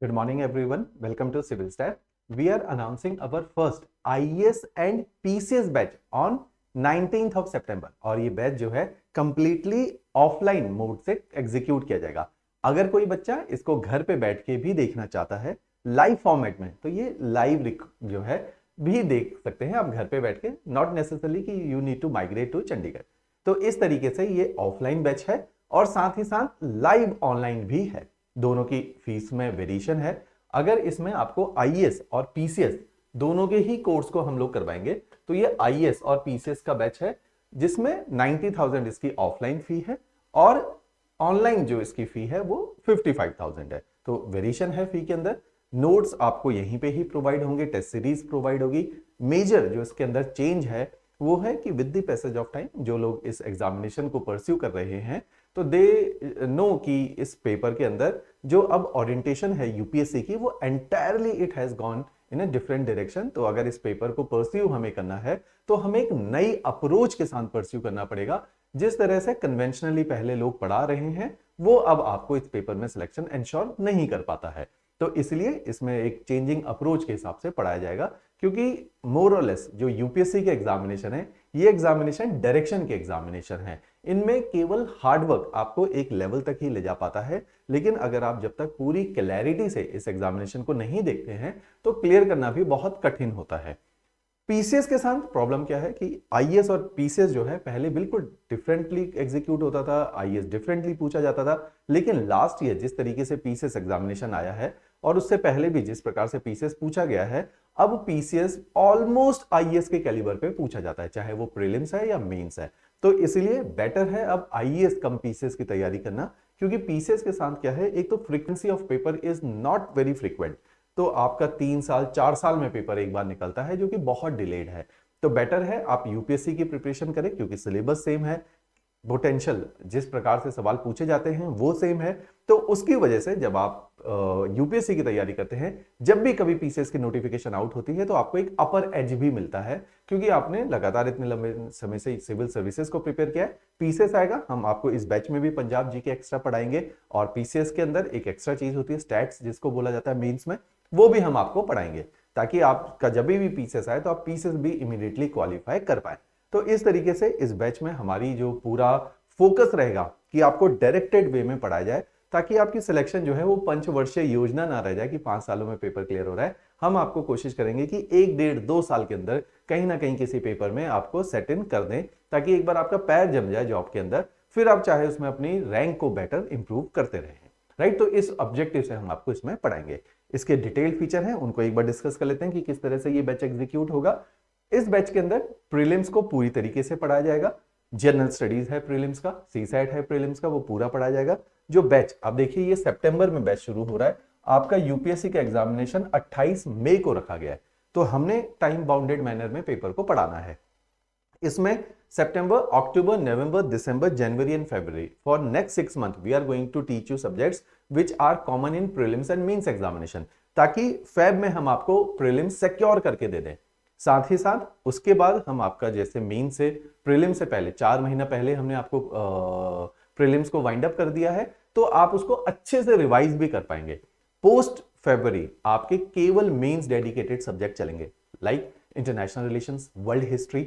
Good morning, everyone. Welcome to Civil Staff. We are announcing our first IES and PCS batch on 19th of September और ये batch जो है completely offline mode से execute किया जाएगा। अगर कोई बच्चा इसको घर पे बैठ के भी देखना चाहता है लाइव फॉर्मेट में, तो ये लाइव जो है भी देख सकते हैं आप घर पे बैठ के, नॉट नेसेसरली कि you need to migrate to Chandigarh. तो इस तरीके से ये ऑफलाइन बैच है और साथ ही साथ लाइव ऑनलाइन भी है। दोनों की फीस में वेरिएशन है। अगर इसमें आपको आईएएस और पीसीएस दोनों के ही कोर्स को हम लोग करवाएंगे तो ये आईएएस और पीसीएस का बैच है जिसमें 90,000 इसकी ऑफलाइन फी है और ऑनलाइन जो इसकी फी है वो 55,000 है। तो वेरिएशन है फी के अंदर। नोट्स आपको यहीं पे ही प्रोवाइड होंगे, टेस्ट सीरीज प्रोवाइड होगी। मेजर जो इसके अंदर चेंज है वो है कि with the passage of time जो लोग इस एग्जामिनेशन को परस्यू कर रहे हैं तो दे नो कि इस पेपर के अंदर जो अब ओरिएंटेशन है यूपीएससी की वो entirely it has gone in a different direction. तो अगर इस पेपर को परस्यू हमें करना है तो हमें एक नई अप्रोच के साथ परस्यू करना पड़ेगा। जिस तरह से कन्वेंशनली पहले लोग पढ़ा रहे हैं वो अब आपको इस पेपर में सिलेक्शन इंश्योर नहीं कर पाता है। तो इसलिए इसमें एक चेंजिंग अप्रोच के हिसाब से पढ़ाया जाएगा, क्योंकि मोर और लेस जो यूपीएससी के एग्जामिनेशन है ये एग्जामिनेशन डायरेक्शन के एग्जामिनेशन है। इनमें केवल हार्डवर्क आपको एक लेवल तक ही ले जा पाता है, लेकिन अगर आप जब तक पूरी क्लैरिटी से इस एग्जामिनेशन को नहीं देखते हैं तो क्लियर करना भी बहुत कठिन होता है। पीसीएस के साथ प्रॉब्लम क्या है कि आईएएस और पीसीएस जो है पहले बिल्कुल डिफरेंटली एग्जीक्यूट होता था, आईएएस डिफरेंटली पूछा जाता था, लेकिन लास्ट ईयर जिस तरीके से पीसीएस एग्जामिनेशन आया है और उससे पहले भी जिस प्रकार से पीसीएस पूछा गया है, अब पीसीएस ऑलमोस्ट आईएएस के कैलिबर पे पूछा जाता है, चाहे वो प्रीलिम्स है या मेंस है। तो इसलिए बेटर है अब आईएएस कम पीसीएस की तैयारी करना, क्योंकि पीसीएस के साथ क्या है, एक तो frequency of paper is not very frequent. तो आपका 3 साल 4 साल में पेपर एक बार निकलता है जो कि बहुत डिलेड है। तो बेटर है आप यूपीएससी की प्रिपरेशन करें, क्योंकि सिलेबस सेम है, पोटेंशियल जिस प्रकार से सवाल पूछे जाते हैं वो सेम है। तो उसकी वजह से जब आप यूपीएससी की तैयारी करते हैं, जब भी कभी पीसीएस की नोटिफिकेशन आउट होती है तो आपको एक अपर एज भी मिलता है, क्योंकि आपने लगातार इतने लंबे समय से सिविल सर्विसेज को प्रिपेयर किया है। पीसीएस आएगा, हम आपको इस बैच में भी पंजाब जी के एक्स्ट्रा पढ़ाएंगे और पीसीएस के अंदर एक एक्स्ट्रा चीज होती है स्टैट्स, जिसको बोला जाता है मेंस में, वो भी हम आपको पढ़ाएंगे ताकि आपका जब भी पीसीएस आए तो आप पीसीएस भी इमीडिएटली क्वालिफाई कर पाए। तो इस तरीके से इस बैच में हमारी जो पूरा फोकस रहेगा कि आपको डायरेक्टेड वे में पढ़ाया जाए, ताकि आपकी सिलेक्शन जो है वो पंचवर्षीय योजना ना रह जाए कि 5 सालों में पेपर क्लियर हो रहा है। हम आपको कोशिश करेंगे कि 1 डेढ़ 2 साल के अंदर कहीं ना कहीं किसी पेपर में आपको सेट इन कर दें, ताकि एक बार आपका पैर जम जाए जॉब के अंदर, फिर आप चाहे उसमें अपनी रैंक को बेटर इंप्रूव करते रहें। राइट, तो इस ऑब्जेक्टिव से हम आपको इसमें पढ़ाएंगे। इसके डिटेल फीचर हैं उनको एक बार डिस्कस कर लेते हैं कि किस तरह से ये बैच एग्जीक्यूट होगा। इस बैच के अंदर प्रीलिम्स को पूरी तरीके से पढ़ाया जाएगा। जनरल स्टडीज है प्रीलिम्स का, सीसैट है प्रीलिम्स का, वो पूरा पढ़ाया जाएगा। जो बैच अब देखिए ये सितंबर में बैच शुरू हो रहा है, आपका यूपीएससी का एग्जामिनेशन 28 मई को रखा गया है, तो हमने टाइम बाउंडेड मैनर में पेपर को पढ़ाना है। इसमें सितंबर, अक्टूबर, नवंबर, दिसंबर, जनवरी एंड फरवरी, for next 6 month we are going to teach you subjects which are common in prelims and mains examination, ताकि फेब में हम आपको प्रीलिम्स सिक्योर करके दे दें। साथ ही साथ उसके बाद हम आपका जैसे मेन से प्रीलिम्स से पहले 4 महीना पहले हमने आपको प्रीलिम्स को वाइंड अप कर दिया है, तो आप उसको अच्छे से रिवाइज भी कर पाएंगे। पोस्ट फरवरी आपके केवल मेंस डेडिकेटेड सब्जेक्ट चलेंगे, like international relations, world history,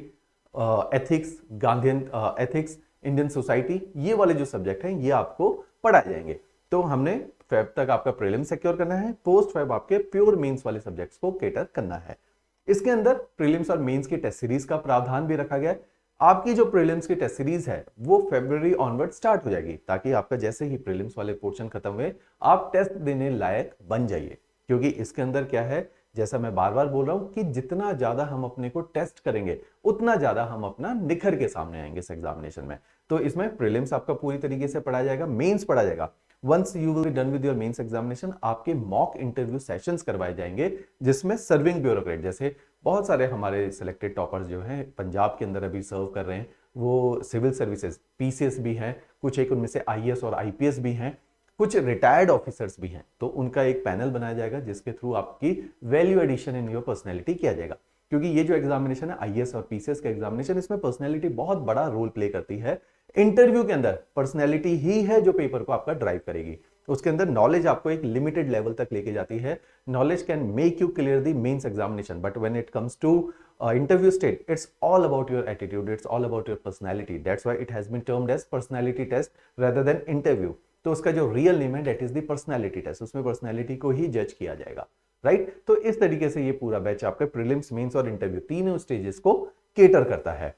ethics, Gandhian ethics, Indian society, ये वाले जो सब्जेक्ट हैं ये आपको पढ़ाए जाएंगे। तो हमने फेब तक आपका प्रीलिम्स सिक्योर करना है, पोस्ट फेब आपके प्योर मेंस वाले सब्जेक्ट्स को केटर करना है। इसके अंदर प्रीलिम्स और मेंस की टेस्ट सीरीज का प्रावधान भी रखा गया है। आपकी जो प्रीलिम्स की टेस्ट सीरीज है वो फरवरी ऑनवर्ड स्टार्ट हो जाएगी, ताकि आपका जैसे ही प्रीलिम्स वाले पोर्शन खत्म हुए आप टेस्ट देने लायक बन जाइए। क्योंकि इसके अंदर क्या है, जैसा मैं बार बार बोल रहा हूं कि जितना ज्यादा हम अपने को टेस्ट करेंगे उतना ज्यादा हम अपना निखर के सामने आएंगे इस एग्जामिनेशन में। तो इसमें प्रीलिम्स आपका पूरी तरीके से पढ़ाया जाएगा, मेंस पढ़ा जाएगा। Once you will be done with your mains examination, आपके मॉक इंटरव्यू सेशंस करवाए जाएंगे, जिसमें सर्विंग ब्यूरोक्रेट जैसे बहुत सारे हमारे सिलेक्टेड टॉपर्स जो हैं पंजाब के अंदर अभी सर्व कर रहे हैं, वो सिविल सर्विसेज पीसीएस भी हैं, कुछ एक उनमें से आईएएस और आईपीएस भी हैं, कुछ रिटायर्ड ऑफिसर्स भी हैं। तो उनका एक पैनल बनाया जाएगा जिसके थ्रू आपकी value addition in your personality किया जाएगा। क्योंकि ये जो एग्जामिनेशन है आईएएस और पीसीएस का एग्जामिनेशन, इसमें पर्सनैलिटी बहुत बड़ा रोल प्ले करती है। इंटरव्यू के अंदर पर्सनैलिटी ही है जो पेपर को आपका ड्राइव करेगी। उसके अंदर नॉलेज आपको एक लिमिटेड लेवल तक लेके जाती है। Knowledge can make you clear the mains examination, but when it comes to interview state, it's all about your attitude, it's all about your personality. That's why it has been termed as personality test rather than interview. तो उसका जो real name है, that is the personality test, उसमें personality को ही जज किया जाएगा, राइट। तो इस तरीके से ये पूरा बैच आपके प्रीलिम्स, मेंस और इंटरव्यू तीनों स्टेजेस को केटर करता है।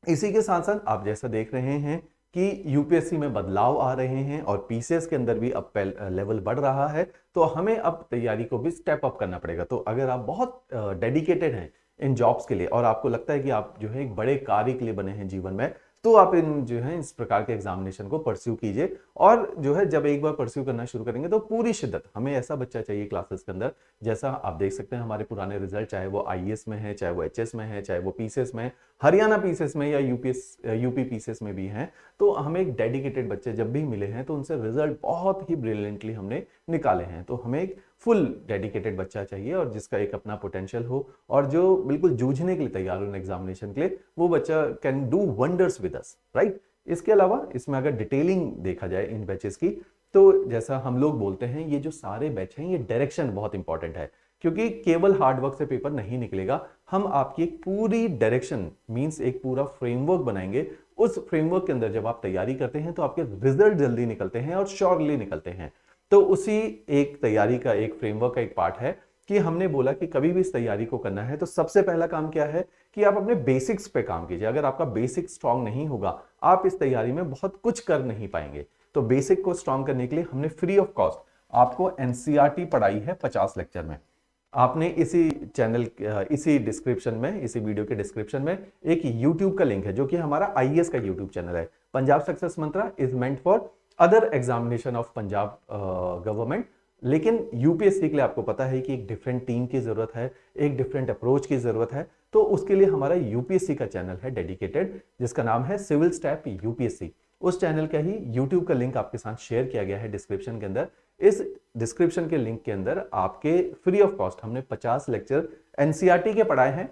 इसी के साथ साथ आप जैसा देख रहे हैं कि यूपीएससी में बदलाव आ रहे हैं और पीसीएस के अंदर भी अब लेवल बढ़ रहा है, तो हमें अब तैयारी को भी स्टेप अप करना पड़ेगा। तो अगर आप बहुत डेडिकेटेड हैं इन जॉब्स के लिए और आपको लगता है कि आप जो है एक बड़े कार्य के लिए बने हैं जीवन में, तो आप इन जो है इस प्रकार के एग्जामिनेशन को परस्यू कीजिए। और जो है जब एक बार परस्यू करना शुरू करेंगे तो पूरी शिद्दत, हमें ऐसा बच्चा चाहिए क्लासेस के अंदर, जैसा आप देख सकते हैं हमारे पुराने रिजल्ट, चाहे वो आईएएस में है, चाहे वो एचएस में है, चाहे वो पीसीएस में है, हरियाणा पीसीएस में या यूपी पीसीएस में भी हैं। तो हमें एक डेडिकेटेड बच्चे जब भी मिले हैं तो उनसे रिजल्ट बहुत ही ब्रिलियंटली हमने निकाले हैं। तो हमें एक फुल डेडिकेटेड बच्चा चाहिए और जिसका एक अपना पोटेंशियल हो और जो बिल्कुल जूझने के लिए तैयार हो एग्जामिनेशन के लिए, वो बच्चा can do wonders with us, right. इसके अलावा इसमें अगर डिटेलिंग देखा जाए इन बैचेस की, तो जैसा हम लोग बोलते हैं, ये जो सारे बैच हैं, ये डायरेक्शन बहुत इंपॉर्टेंट है, क्योंकि केवल हार्डवर्क से पेपर नहीं निकलेगा। हम आपकी एक पूरी डायरेक्शन मींस एक पूरा फ्रेमवर्क बनाएंगे। उस फ्रेमवर्क के अंदर जब आप तैयारी करते हैं तो आपके रिजल्ट जल्दी निकलते हैं और श्योरली निकलते हैं। तो उसी एक तैयारी का एक फ्रेमवर्क का एक पार्ट है कि हमने बोला कि कभी भी इस तैयारी को करना है तो सबसे पहला काम क्या है कि आप अपने बेसिक्स पे काम कीजिए। अगर आपका बेसिक स्ट्रांग नहीं होगा, आप इस तैयारी में बहुत कुछ कर नहीं पाएंगे। तो बेसिक को स्ट्रांग करने के लिए हमने फ्री ऑफ कॉस्ट आपको एनसीईआरटी पढ़ाई है 50 लेक्चर में। आपने इसी चैनल, इसी डिस्क्रिप्शन में, इसी वीडियो के डिस्क्रिप्शन में एक यूट्यूब का लिंक है जो कि हमारा आईएएस का यूट्यूब चैनल है। Punjab success Mantra is meant for other examination of Punjab government, लेकिन यूपीएससी के लिए आपको पता है कि एक डिफरेंट टीम की जरूरत है, एक डिफरेंट अप्रोच की जरूरत है। तो उसके लिए हमारा यूपीएससी का चैनल है डेडिकेटेड, जिसका नाम है सिविल स्टैप यूपीएससी। उस चैनल का ही यूट्यूब का लिंक आपके साथ शेयर किया गया है डिस्क्रिप्शन के अंदर। इस डिस्क्रिप्शन के लिंक के अंदर आपके फ्री ऑफ कॉस्ट हमने 50 लेक्चर एनसीईआरटी के पढ़ाए हैं।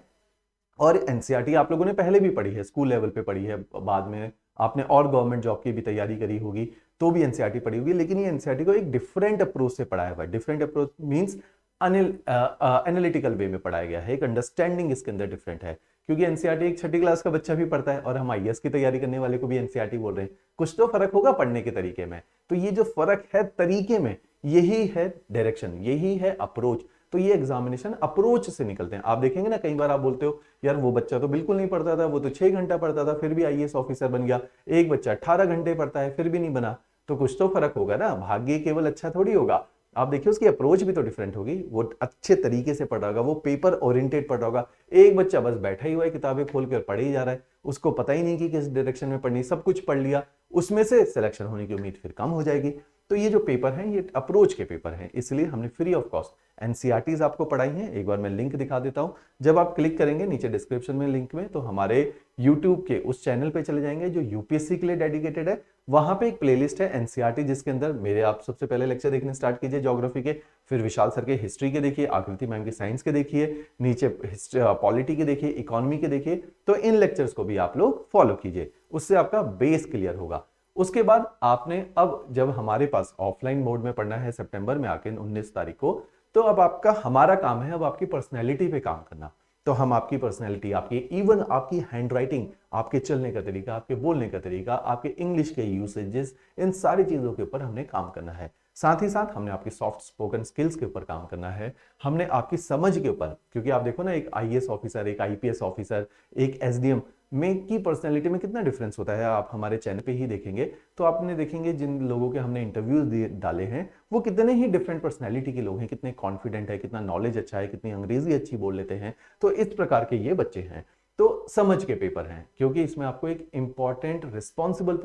और एनसीईआरटी आप लोगों ने पहले भी पढ़ी है, स्कूल लेवल पे पढ़ी है, बाद में आपने और गवर्नमेंट जॉब की भी तैयारी करी होगी तो भी एनसीईआरटी पढ़ी होगी, लेकिन ये एनसीईआरटी को एक डिफरेंट अप्रोच से पढ़ाया हुआ है। डिफरेंट अप्रोच मींस एनालिटिकल वे में पढ़ाया गया है, एक अंडरस्टैंडिंग इसके अंदर डिफरेंट है। क्योंकि एनसीईआरटी एक छठी क्लास का बच्चा भी पढ़ता है और हम आईएएस की तैयारी करने वाले को भी एनसीईआरटी बोल रहे हैं, कुछ तो फर्क होगा पढ़ने के तरीके में। तो ये जो फर्क है तरीके में, यही है डायरेक्शन, यही है अप्रोच। तो ये एग्जामिनेशन अप्रोच से निकलते हैं। आप देखेंगे ना, कई बार आप बोलते हो यार वो बच्चा तो बिल्कुल नहीं पढ़ता था, वो तो 6 घंटा पढ़ता था फिर भी आईएएस ऑफिसर बन गया, एक बच्चा 18 घंटे पढ़ता है फिर भी नहीं बना। तो कुछ तो फर्क होगा ना, भाग्य केवल अच्छा थोड़ी होगा। आप देखिए उसकी अप्रोच भी तो डिफरेंट होगी, वो अच्छे तरीके से पढ़ रहा होगा, वो पेपर ओरिएंटेड पढ़ रहा होगा। एक बच्चा बस बैठा ही हुआ है किताबें खोल कर पढ़े ही जा रहा है, उसको पता ही नहीं कि किस डायरेक्शन में पढ़नी, सब कुछ पढ़ लिया, उसमें से सिलेक्शन होने की उम्मीद फिर कम हो जाएगी। तो ये जो पेपर हैं ये अप्रोच के पेपर हैं, इसलिए हमने फ्री ऑफ कॉस्ट एनसीईआरटीज आपको पढ़ाई हैं। एक बार मैं लिंक दिखा देता हूं, जब आप क्लिक करेंगे नीचे डिस्क्रिप्शन में लिंक में, तो हमारे यूट्यूब के उस चैनल पे चले जाएंगे जो यूपीएससी के लिए डेडिकेटेड है। वहां पे एक प्लेलिस्ट है एनसीईआरटी, जिसके अंदर मेरे आप सबसे पहले लेक्चर देखने स्टार्ट कीजिए ज्योग्राफी के, फिर विशाल सर के हिस्ट्री के देखिए, आकृति मैम के साइंस के देखिए, नीचे पॉलिटी के देखिए, इकोनॉमी के देखिए। तो इन लेक्चर्स को भी आप लोग फॉलो कीजिए, उससे आपका बेस क्लियर होगा। उसके बाद आपने अब जब हमारे पास ऑफलाइन मोड में पढ़ना है सितंबर में आके 19 तारीख को, तो अब आपका हमारा काम है अब आपकी पर्सनैलिटी पे काम करना। तो हम आपकी पर्सनैलिटी, आपकी इवन आपकी हैंडराइटिंग, आपके चलने का तरीका, आपके बोलने का तरीका, आपके इंग्लिश के यूसेजेस, इन सारी चीजों के ऊपर हमने काम करना है। साथ ही साथ हमने आपकी सॉफ्ट स्पोकन स्किल्स के ऊपर काम करना है, हमने आपकी समझ के ऊपर, क्योंकि आप देखो ना एक आईएएस ऑफिसर, एक आईपीएस ऑफिसर, एक एसडीएम में की पर्सनैलिटी में कितना डिफरेंस होता है। आप हमारे चैनल पे ही देखेंगे तो आपने देखेंगे जिन लोगों के हमने इंटरव्यूज डाले हैं वो कितने ही डिफरेंट पर्सनैलिटी के लोग हैं, कितने कॉन्फिडेंट है, कितना नॉलेज अच्छा है, कितनी अंग्रेजी अच्छी बोल लेते हैं। तो इस प्रकार के ये बच्चे हैं। तो समझ के पेपर हैं, क्योंकि इसमें आपको एक इंपॉर्टेंट रिस्पॉन्सिबल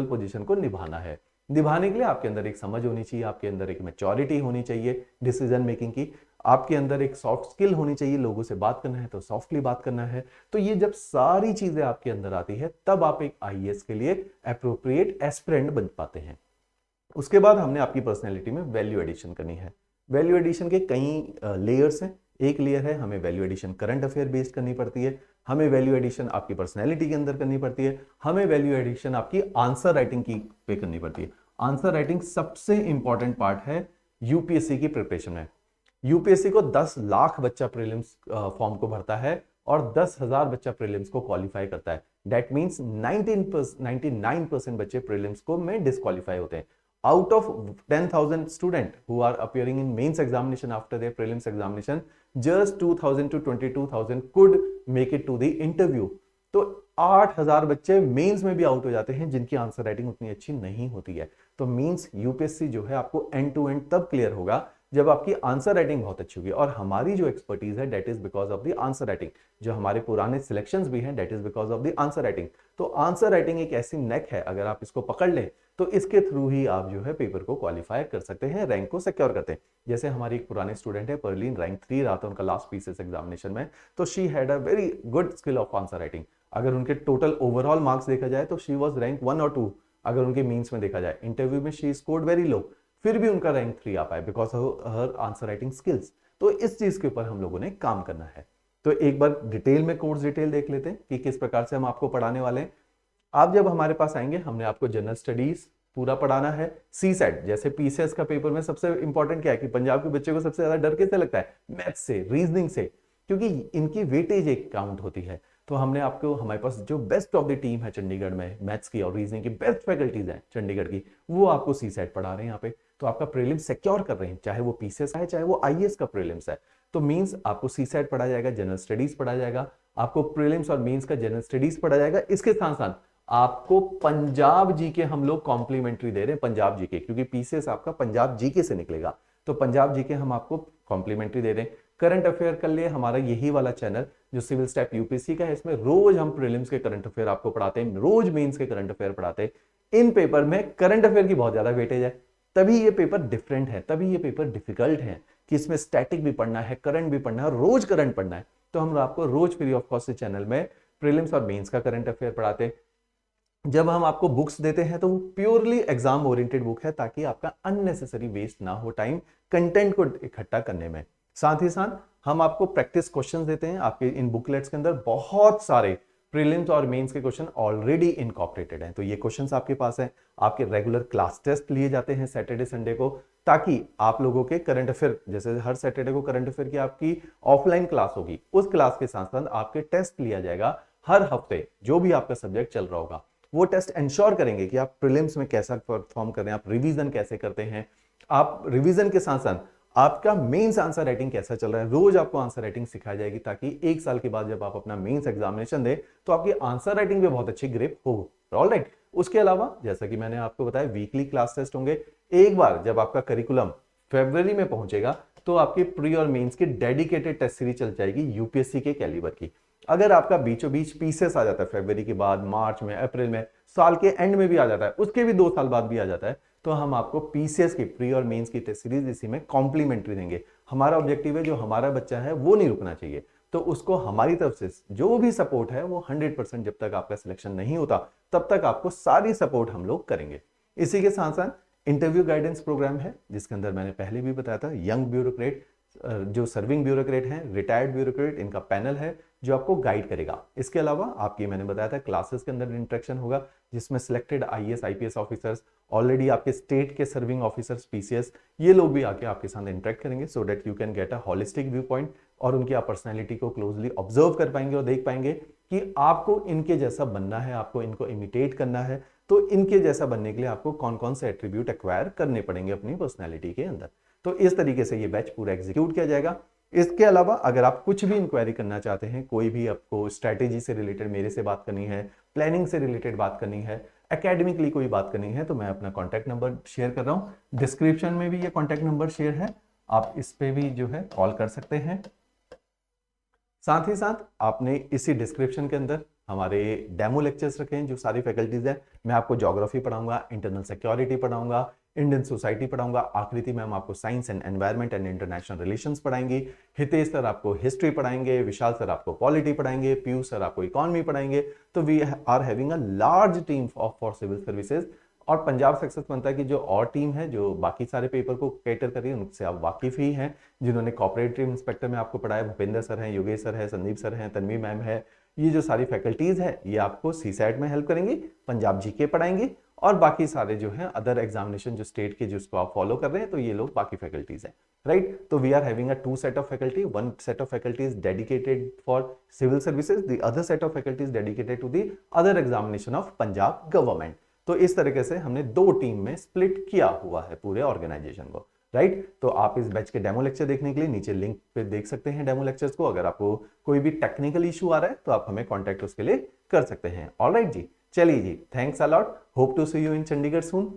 पोजीशन को निभाना है। निभाने के लिए आपके अंदर एक समझ होनी चाहिए, आपके अंदर एक मैच्योरिटी होनी चाहिए डिसीजन मेकिंग की, आपके अंदर एक सॉफ्ट स्किल होनी चाहिए, लोगों से बात करना है तो सॉफ्टली बात करना है। तो ये जब सारी चीजें आपके अंदर आती है तब आप एक आईएएस के लिए एप्रोप्रिएट एस्पिरेंट बन पाते हैं। उसके बाद हमने आपकी पर्सनैलिटी में वैल्यू एडिशन करनी है। वैल्यू एडिशन के कई लेयर्स हैं। एक लेयर है हमें value addition current affair based करनी पड़ती है, हमें वैल्यू एडिशन आपकी पर्सनैलिटी के अंदर करनी पड़ती है, हमें वैल्यू एडिशन आपकी आंसर राइटिंग की पे करनी पड़ती है। आंसर राइटिंग सबसे इंपॉर्टेंट पार्ट है यूपीएससी की प्रिपरेशन में। यूपीएससी को 10 लाख बच्चा प्रीलिम्स फॉर्म को भरता है और 10,000 बच्चा प्रीलिम्स को क्वालिफाई करता है। दैट मीन्स 99% बच्चे प्रीलिम्स को में डिस्क्वालीफाई होते हैं। Out of 10,000 students who are appearing in mains examination after their prelims examination, just 2,000 to 22,000 could make it to the interview. तो 8,000 बच्चे मेंस में भी आउट हो जाते हैं जिनकी आंसर राइटिंग उतनी अच्छी नहीं होती है। तो मींस यूपीएससी जो है आपको एंड टू एंड तब क्लियर होगा जब आपकी आंसर राइटिंग बहुत अच्छी होगी। और हमारी जो एक्सपर्टीज है that is because of the answer writing. जो हमारे पुराने सिलेक्शंस भी हैं that is because of the answer writing. तो आंसर राइटिंग एक ऐसी नेक है, अगर आप इसको पकड़ लें तो इसके थ्रू ही आप जो है पेपर को क्वालिफाई कर सकते हैं, रैंक को सिक्योर करते हैं। जैसे हमारी एक पुराने स्टूडेंट है परलीन, रैंक 3 रहा था उनका लास्ट पीसीएस एग्जामिनेशन में। तो she had a very good skill of answer writing. अगर उनके टोटल ओवरऑल मार्क्स देखा जाए तो शी वाज रैंक 1 और 2। अगर उनके मीन्स में देखा जाए, इंटरव्यू में शी स्कोर्ड वेरी लो, फिर भी उनका रैंक 3 आ पाए because of her answer writing skills. तो इस चीज के ऊपर हम लोगों ने काम करना है। तो एक बार डिटेल में कोर्स डिटेल देख लेते हैं कि किस प्रकार से हम आपको पढ़ाने वाले हैं। आप जब हमारे पास आएंगे, हमने आपको जनरल स्टडीज पूरा पढ़ाना है। सी सेट जैसे पीसीएस का पेपर में सबसे इंपॉर्टेंट क्या है कि पंजाब के बच्चे को सबसे ज्यादा डर किससे लगता है? मैथ्स से, रीजनिंग से, क्योंकि इनकी वेटेज एक काउंट होती है। तो हमने आपको, हमारे पास जो बेस्ट ऑफ द टीम है चंडीगढ़ में, मैथ्स की और रीजनिंग की बेस्ट फैकल्टीज हैं चंडीगढ़ की, वो आपको सी सेट पढ़ा रहे हैं यहाँ पे। तो आपका प्रीलिम्स सिक्योर कर रहे हैं, चाहे वो पीसीएस है चाहे वो आईएएस का प्रीलिम्स है। तो मींस आपको सी सेट पढ़ा जाएगा, जनरल स्टडीज पढ़ा जाएगा, आपको प्रीलिम्स और मेंस का जनरल स्टडीज पढ़ा जाएगा। इसके साथ साथ आपको पंजाब जीके हम लोग कॉम्प्लीमेंट्री दे रहे हैं, पंजाब जीके, क्योंकि पीसीएस आपका पंजाब जीके से निकलेगा। तो पंजाब जीके हम आपको कॉम्प्लीमेंट्री दे रहे हैं। करंट अफेयर कर लिए, हमारा यही वाला चैनल जो सिविल स्टेप यूपीएससी का है, इसमें रोज हम प्रीलिम्स के करंट अफेयर आपको पढ़ाते हैं, रोज मेंस के करंट अफेयर पढ़ाते हैं। इन पेपर में करंट अफेयर की बहुत ज्यादा वेटेज है, तभी ये पेपर डिफरेंट है, तभी ये पेपर डिफिकल्ट है कि इसमें स्टैटिक भी पढ़ना है, करंट भी पढ़ना है और रोज करंट पढ़ना है। तो हम आपको रोज फ्री ऑफ कॉस्ट चैनल में प्रीलिम्स और मेंस का करंट अफेयर पढ़ाते हैं। जब हम आपको बुक्स देते हैं तो वो प्योरली एग्जाम ओरिएंटेड बुक है, ताकि आपका अननेसेसरी वेस्ट ना हो टाइम कंटेंट को इकट्ठा करने में। साथ ही साथ हम आपको प्रैक्टिस क्वेश्चंस देते हैं। आपके इन बुकलेट्स के अंदर बहुत सारे प्रीलिम्स और मेंस के क्वेश्चन ऑलरेडी इनकॉर्पोरेटेड हैं। तो ये क्वेश्चंस आपके पास हैं। आपके रेगुलर क्लास टेस्ट लिए जाते हैं सैटरडे संडे को, ताकि आप लोगों के करंट अफेयर, जैसे हर सैटरडे को करंट अफेयर की आपकी ऑफलाइन क्लास होगी, उस क्लास के साथ साथ आपके टेस्ट लिया जाएगा हर हफ्ते। जो भी आपका सब्जेक्ट चल रहा होगा वो टेस्ट इंश्योर करेंगे कि आप प्रीलिम्स में कैसा परफॉर्म कर रहे हैं, आप रिवीजन कैसे करते हैं, आप रिवीजन के साथ साथ आपका मेंस आंसर राइटिंग कैसा चल रहा है। रोज आपको आंसर राइटिंग सिखाई जाएगी, ताकि एक साल के बाद जब आप अपना मेंस एग्जामिनेशन दें तो आपकी आंसर राइटिंग भी बहुत अच्छी ग्रिप हो। ऑलराइट। उसके अलावा जैसा कि मैंने आपको बताया, वीकली क्लास टेस्ट होंगे। एक बार जब आपका करिकुलम फरवरी में पहुंचेगा तो आपकी प्री और मेंस की डेडिकेटेड टेस्ट सीरीज चल जाएगी यूपीएससी के कैलिबर की। अगर आपका बीचों बीच पीसीएस आ जाता है फरवरी के बाद, मार्च में, अप्रैल में, साल के एंड में भी आ जाता है, उसके भी 2 साल बाद भी आ जाता है, तो हम आपको पीसीएस की प्री और मेंस की टेस्ट सीरीज इसी में कॉम्प्लीमेंट्री देंगे। हमारा ऑब्जेक्टिव है जो हमारा बच्चा है वो नहीं रुकना चाहिए, तो उसको हमारी तरफ से जो भी सपोर्ट है वो 100%, जब तक आपका सिलेक्शन नहीं होता तब तक आपको सारी सपोर्ट हम लोग करेंगे। इसी के साथ साथ इंटरव्यू गाइडेंस प्रोग्राम है, जिसके अंदर मैंने पहले भी बताया था, यंग ब्यूरोक्रेट, जो सर्विंग ब्यूरोक्रेट हैं, रिटायर्ड ब्यूरोक्रेट, इनका पैनल है जो आपको गाइड करेगा। इसके अलावा आपकी, मैंने बताया था, क्लासेस के अंदर इंटरेक्शन होगा, जिसमें selected IAS IPS officers, already आपके स्टेट के सर्विंग ऑफिसर्स पीसीएस, ये लोग भी आके आपके साथ इंटरेक्ट करेंगे, so that you can get a holistic view point, और उनकी आप पर्सनैलिटी को क्लोजली ऑब्जर्व कर पाएंगे और देख पाएंगे कि आपको इनके जैसा बनना है, आपको इनको इमिटेट करना है, तो इनके जैसा बनने के लिए आपको कौन कौन से एट्रीब्यूट एक्वायर करने पड़ेंगे अपनी पर्सनैलिटी के अंदर। तो इस तरीके से ये बैच पूरा एग्जीक्यूट किया जाएगा। इसके अलावा अगर आप कुछ भी इंक्वायरी करना चाहते हैं, कोई भी आपको स्ट्रैटेजी से रिलेटेड मेरे से बात करनी है, प्लानिंग से रिलेटेड बात करनी है, एकेडमिकली कोई बात करनी है, तो मैं अपना कॉन्टैक्ट नंबर शेयर कर रहा हूं, डिस्क्रिप्शन में भी ये कॉन्टैक्ट नंबर शेयर है, आप इस पे भी जो है कॉल कर सकते हैं। साथ ही साथ आपने इसी डिस्क्रिप्शन के अंदर हमारे डेमो लेक्चर्स रखे हैं, जो सारी फैकल्टीज हैं। मैं आपको ज्योग्राफी पढ़ाऊंगा, इंटरनल सिक्योरिटी पढ़ाऊंगा, इंडियन सोसाइटी पढ़ाऊंगा, आकृति मैम आपको science and environment and international relations पढ़ाएंगे, हितेश सर आपको हिस्ट्री पढ़ाएंगे, विशाल सर आपको पॉलिटी पढ़ाएंगे, पीयूष सर आपको इकोनॉमी पढ़ाएंगे। तो we are having a large team for civil services और पंजाब सक्सेस बनता है कि जो और टीम है जो बाकी सारे पेपर को कैटर कर रही है उनसे आप वाकिफ ही हैं, जिन्होंने कॉपरेटिव इंस्पेक्टर में आपको पढ़ाया, भूपेंद्र सर हैं, योगेश सर है, संदीप सर हैं, तन्वी मैम है। ये जो सारी फैकल्टीज है ये आपको सीसैट में हेल्प करेंगी, पंजाब जीके पढ़ाएंगी, और बाकी सारे जो हैं अदर एग्जामिनेशन जो स्टेट के जिसको आप फॉलो कर रहे हैं तो ये लोग बाकी फैकल्टीज हैं, राइट। तो we are having a two set of faculty, one set of faculty is dedicated for civil services, the other set of faculty is dedicated to the other examination of Punjab government. तो इस तरीके से हमने दो team में split किया हुआ है पूरे ऑर्गेनाइजेशन को, राइट। तो आप इस बैच के डेमो लेक्चर देखने के लिए नीचे लिंक पे देख सकते हैं डेमो लेक्चर्स को। अगर आपको कोई भी टेक्निकल इशू आ रहा है तो आप हमें कॉन्टेक्ट उसके लिए कर सकते हैं। ऑलराइट जी, चलिए जी, thanks a lot, hope to see you in Chandigarh soon.